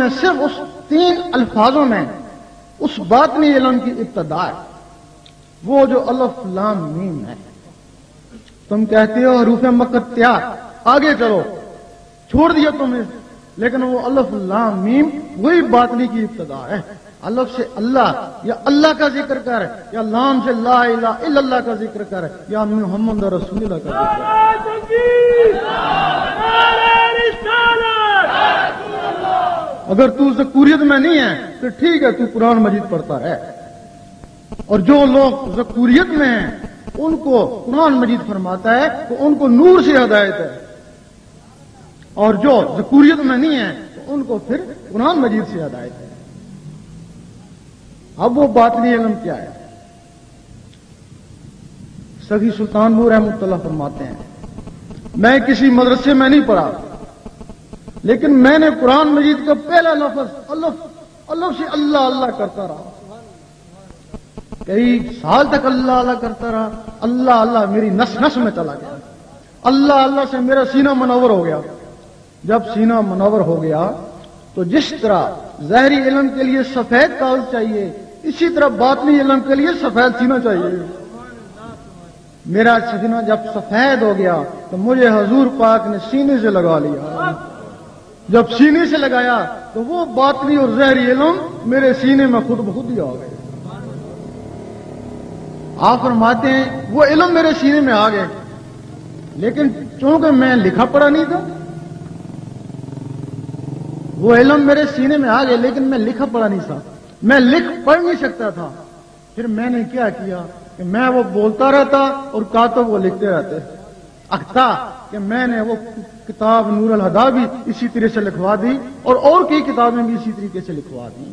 میں صرف اس 3 الفاظوں میں اس باطنی علم کی ابتدا ہے، وہ جو الف لام میم ہے۔ تم کہتے ہو حروف مقطعات، آگے چلو، چھوڑ دیا تم نے، لیکن وہ الف لام میم وہی باطنی کی ابتدا ہے۔ الف سے اللہ یا اللہ کا ذکر کر، یا لام سے لا الہ الا اللہ کا ذکر کر، یا محمد رسول اللہ کا ذکر کر۔ اگر تو ذکوریت میں نہیں ہے تو ٹھیک ہے، تو قرآن مجید پڑھتا ہے، اور جو لوگ ذکوریت میں ہیں ان کو قرآن مجید فرماتا ہے کہ ان کو نور سے ہدایت ہے، اور جو ذکوریت میں نہیں ہے تو ان کو پھر قرآن مجید سے ہدایت ہے۔ اب وہ باطنی علم کیا ہے؟ سخی سلطان نور رحمۃ اللہ فرماتے ہیں، میں کسی مدرسے میں نہیں پڑھا، لیکن میں نے قرآن مجید کا پہلا لفظ الف سے اللہ اللہ کرتا رہا، کئی سال تک اللہ اللہ کرتا رہا، اللہ اللہ میری نس نس میں چلا گیا، اللہ اللہ سے میرا سینہ منور ہو گیا۔ جب سینہ منور ہو گیا تو جس طرح ظاہری علم کے لیے سفید کاغذ چاہیے، اسی طرح باطنی علم کے لیے سفید سینہ چاہیے۔ میرا سینہ جب سفید ہو گیا تو مجھے حضور پاک نے سینے سے لگا لیا، جب سینے سے لگایا تو وہ باطنی اور ظاہری علم میرے سینے میں خود بخود ہی آ گئے۔ آپ فرماتے ہیں وہ علم میرے سینے میں آ گئے، لیکن چونکہ میں لکھا پڑھا نہیں تھا، وہ علم میرے سینے میں آ گئے لیکن میں لکھا پڑھا نہیں تھا، میں لکھ پڑھ نہیں سکتا تھا۔ پھر میں نے کیا کیا کہ میں وہ بولتا رہتا اور کاتب وہ لکھتے رہتے۔ اختہ کہ میں نے وہ کتاب نور الہدا بھی اسی طرح سے لکھوا دی، اور کئی کتابیں بھی اسی طریقے سے لکھوا دی۔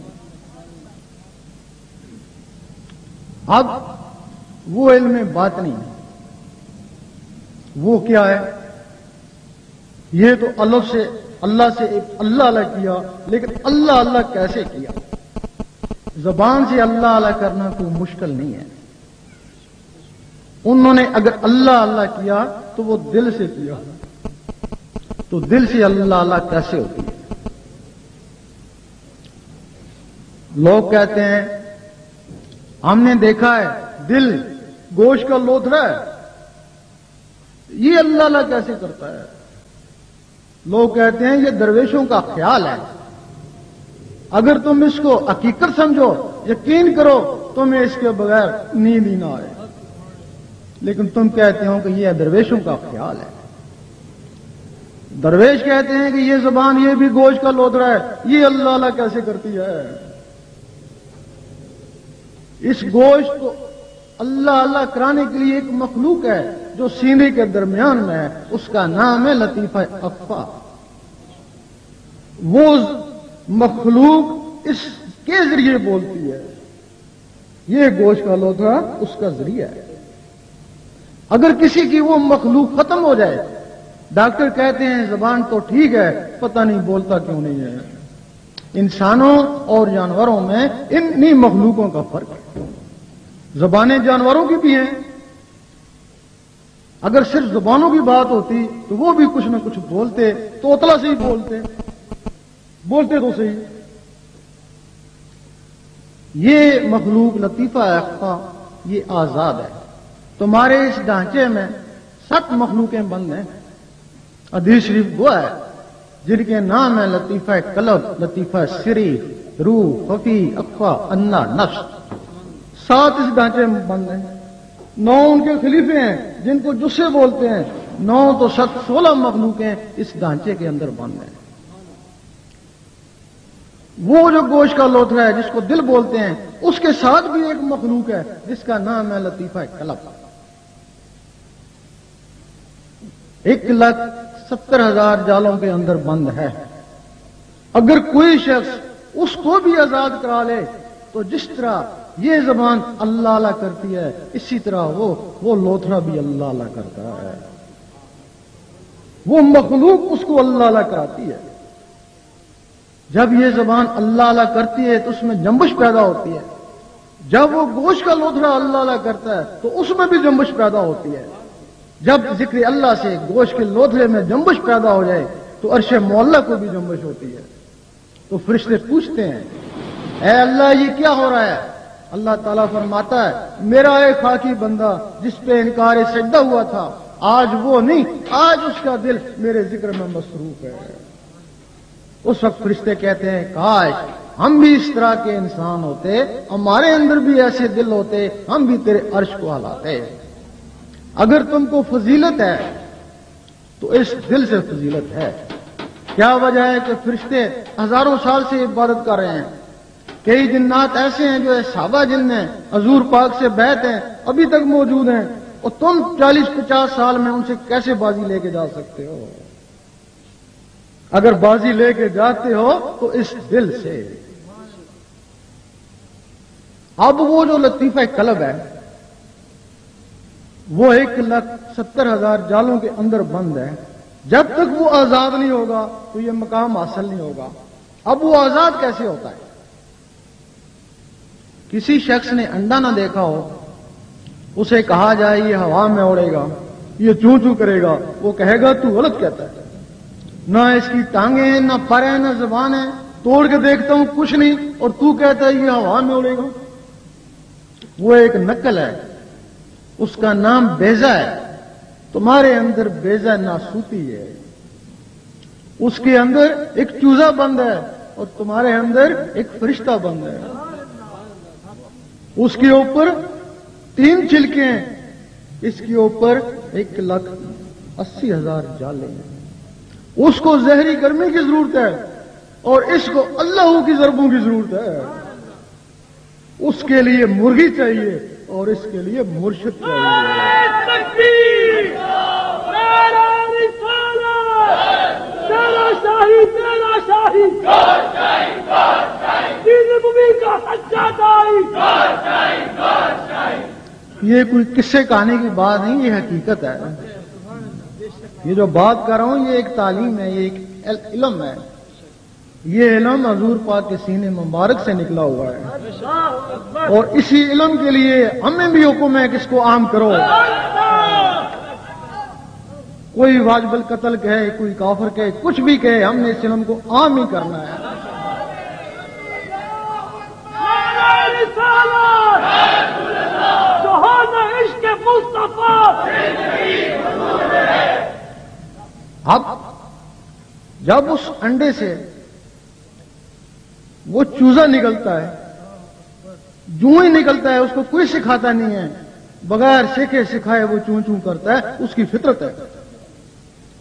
اب وہ علم باطنی وہ کیا ہے؟ یہ تو الف سے اللہ سے اللہ اللہ کیا، لیکن اللہ اللہ کیسے کیا؟ زبان سے اللہ اللہ کرنا کوئی مشکل نہیں ہے۔ انہوں نے اگر اللہ اللہ کیا تو وہ دل سے کیا، تو دل سے اللہ اللہ کیسے ہوتی ہے؟ لوگ کہتے ہیں ہم نے دیکھا ہے دل گوشت کا لوتھڑا ہے، یہ اللہ اللہ کیسے کرتا ہے؟ لوگ کہتے ہیں یہ درویشوں کا خیال ہے، اگر تم اس کو حقیقت سمجھو، یقین کرو، تمہیں اس کے بغیر نیند ہی نہ آئے، لیکن تم کہتے ہو کہ یہ درویشوں کا خیال ہے۔ درویش کہتے ہیں کہ یہ زبان یہ بھی گوشت کا لوتھڑا ہے، یہ اللہ اللہ کیسے کرتی ہے؟ اس گوشت کو اللہ اللہ کرانے کے لیے ایک مخلوق ہے جو سینے کے درمیان میں ہے، اس کا نام ہے لطیفہ اخفا۔ وہ مخلوق اس کے ذریعے بولتی ہے، یہ گوشت کا لوتھڑا اس کا ذریعہ ہے۔ اگر کسی کی وہ مخلوق ختم ہو جائے، ڈاکٹر کہتے ہیں زبان تو ٹھیک ہے، پتہ نہیں بولتا کیوں نہیں ہے۔ انسانوں اور جانوروں میں انہی مخلوقوں کا فرق ہے۔ زبانیں جانوروں کی بھی ہیں، اگر صرف زبانوں کی بات ہوتی تو وہ بھی کچھ نہ کچھ بولتے، توتلا سے ہی بولتے تو صحیح۔ یہ مخلوق لطیفہ اخفا یہ آزاد ہے۔ تمہارے اس ڈھانچے میں 7 مخلوقیں بند ہیں۔ حدیث شریف وہ ہے جن کے نام ہے لطیفہ قلب، لطیفہ سری، روح، خفی، اخفا، انا، نفس۔ 7 اس ڈھانچے میں بند ہیں۔ 9 ان کے خلیفے ہیں جن کو جسے بولتے ہیں۔ 9 تو 16 مخلوقیں اس ڈھانچے کے اندر بند ہیں۔ وہ جو گوشت کا لوتھڑا ہے جس کو دل بولتے ہیں، اس کے ساتھ بھی ایک مخلوق ہے جس کا نام ہے لطیفہ قلب۔ 1,70,000 جالوں کے اندر بند ہے۔ اگر کوئی شخص اس کو بھی آزاد کرا لے تو جس طرح یہ زبان اللہ اللہ کرتی ہے، اسی طرح وہ لوتھڑا بھی اللہ اللہ کرتا ہے۔ وہ مخلوق اس کو اللہ اللہ کراتی ہے۔ جب یہ زبان اللہ اللہ کرتی ہے تو اس میں جنبش پیدا ہوتی ہے۔ جب وہ گوشت کا لوتھڑا اللہ اللہ کرتا ہے تو اس میں بھی جنبش پیدا ہوتی ہے۔ جب ذکر اللہ سے گوشت کے لوتھڑے میں جنبش پیدا ہو جائے تو عرش معلیٰ کو بھی جنبش ہوتی ہے۔ تو فرشتے پوچھتے ہیں اے اللہ یہ کیا ہو رہا ہے؟ اللہ تعالیٰ فرماتا ہے میرا ایک خاکی بندہ جس پہ انکار سجدہ ہوا تھا آج وہ نہیں، آج اس کا دل میرے ذکر میں مصروف ہے۔ اس وقت فرشتے کہتے ہیں کاش ہم بھی اس طرح کے انسان ہوتے، ہمارے اندر بھی ایسے دل ہوتے، ہم بھی تیرے عرش کو ہلاتے۔ اگر تم کو فضیلت ہے تو اس دل سے فضیلت ہے۔ کیا وجہ ہے کہ فرشتے ہزاروں سال سے عبادت کر رہے ہیں؟ کئی جنات ایسے ہیں جو صحابہ جن ہیں، حضور پاک سے بیعت ہیں، ابھی تک موجود ہیں، اور تم 40-50 سال میں ان سے کیسے بازی لے کے جا سکتے ہو؟ اگر بازی لے کے جاتے ہو تو اس دل سے۔ اب وہ جو لطیفہ قلب ہے وہ 1,70,000 جالوں کے اندر بند ہے، جب تک وہ آزاد نہیں ہوگا تو یہ مقام حاصل نہیں ہوگا۔ اب وہ آزاد کیسے ہوتا ہے؟ کسی شخص نے انڈا نہ دیکھا ہو، اسے کہا جائے یہ ہوا میں اڑے گا، یہ چوں چوں کرے گا، وہ کہے گا تو غلط کہتا ہے، نہ اس کی ٹانگیں ہیں، نہ پر ہیں، نہ زبان ہے، توڑ کے دیکھتا ہوں کچھ نہیں، اور تو کہتا ہے یہ ہوا میں اڑے گا۔ وہ ایک نقل ہے، اس کا نام بیضا ہے۔ تمہارے اندر بیضا ناسوتی ہے، اس کے اندر ایک چوزا بند ہے، اور تمہارے اندر ایک فرشتہ بند ہے۔ اس کے اوپر 3 چھلکے ہیں، اس کے اوپر 1,80,000 جالے ہیں۔ اس کو زہری گرمی کی ضرورت ہے اور اس کو اللہ کی ضربوں کی ضرورت ہے۔ اس کے لیے مرغی چاہیے اور اس کے لیے مرشد چاہیے۔ یہ کوئی قصے کہانی کی بات نہیں، یہ حقیقت ہے۔ یہ جو بات کر رہا ہوں یہ ایک تعلیم ہے، یہ ایک علم ہے۔ یہ علم حضور پاک کے سینے مبارک سے نکلا ہوا ہے، اور اسی علم کے لیے ہمیں بھی حکم ہے کہ اس کو عام کرو۔ کوئی واجب القتل کہے، کوئی کافر کہے، کچھ بھی کہے، ہم نے اس علم کو عام ہی کرنا ہے۔ اب جب اس انڈے سے وہ چوزا نکلتا ہے، جو ہی نکلتا ہے اس کو کوئی سکھاتا نہیں ہے، بغیر سیکھے سکھائے وہ چوں چوں کرتا ہے، اس کی فطرت ہے۔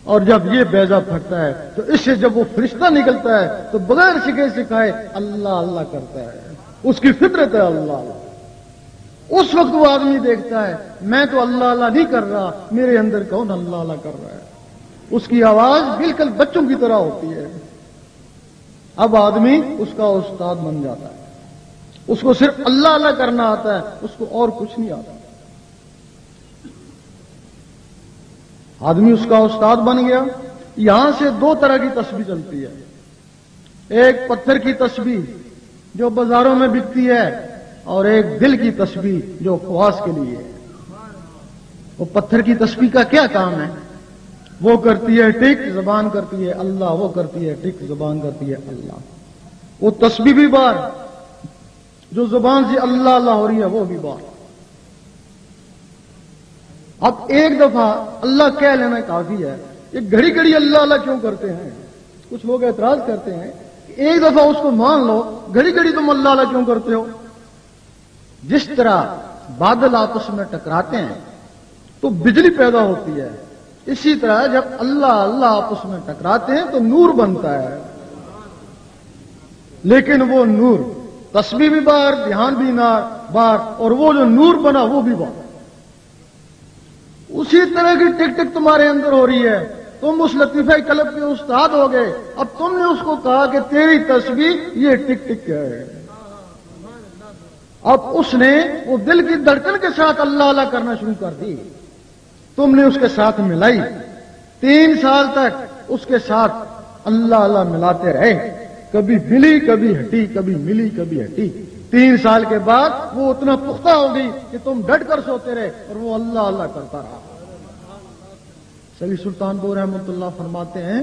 اور جب یہ بیضا پھٹتا ہے تو اس سے جب وہ فرشتہ نکلتا ہے تو بغیر سیکھے سکھائے اللہ اللہ کرتا ہے، اس کی فطرت ہے اللہ اللہ۔ اس وقت وہ آدمی دیکھتا ہے میں تو اللہ اللہ نہیں کر رہا، میرے اندر کون اللہ اللہ کر رہا ہے۔ اس کی آواز بالکل بچوں کی طرح ہوتی ہے۔ اب آدمی اس کا استاد بن جاتا ہے، اس کو صرف اللہ اللہ کرنا آتا ہے، اس کو اور کچھ نہیں آتا۔ آدمی اس کا استاد بن گیا۔ یہاں سے 2 طرح کی تسبیح چلتی ہے، ایک پتھر کی تسبیح جو بازاروں میں بکتی ہے، اور ایک دل کی تسبیح جو خواص کے لیے ہے۔ وہ پتھر کی تسبیح کا کیا کام ہے؟ وہ کرتی ہے ٹک، زبان کرتی ہے اللہ، وہ کرتی ہے ٹک، زبان کرتی ہے اللہ۔ وہ تسبیح بھی بار، جو زبان سے اللہ اللہ ہو رہی ہے وہ بھی بار۔ اب ایک دفعہ اللہ کہہ لینا کافی ہے، یہ گھڑی گھڑی اللہ اللہ کیوں کرتے ہیں؟ کچھ لوگ اعتراض کرتے ہیں کہ ایک دفعہ اس کو مان لو، گھڑی گھڑی تم اللہ اللہ کیوں کرتے ہو؟ جس طرح بادل آپس میں ٹکراتے ہیں تو بجلی پیدا ہوتی ہے، اسی طرح جب اللہ اللہ آپس میں ٹکراتے ہیں تو نور بنتا ہے۔ لیکن وہ نور تسبیح بھی بار، دھیان بھی بار، اور وہ جو نور بنا وہ بھی بار۔ اسی طرح کی ٹک ٹک تمہارے اندر ہو رہی ہے۔ تم اس لطیفہ قلب کے استاد ہو گئے، اب تم نے اس کو کہا کہ تیری تسبیح یہ ٹک ٹک ہے۔ اب اس نے وہ دل کی دھڑکن کے ساتھ اللہ اللہ کرنا شروع کر دی، تم نے اس کے ساتھ ملائی۔ 3 سال تک اس کے ساتھ اللہ اللہ ملاتے رہے، کبھی ملی کبھی ہٹی، کبھی ملی کبھی ہٹی۔ 3 سال کے بعد وہ اتنا پختہ ہو گئی کہ تم ڈٹ کر سوتے رہے اور وہ اللہ اللہ کرتا رہا۔ سلی سلطان پور رحمۃ اللہ فرماتے ہیں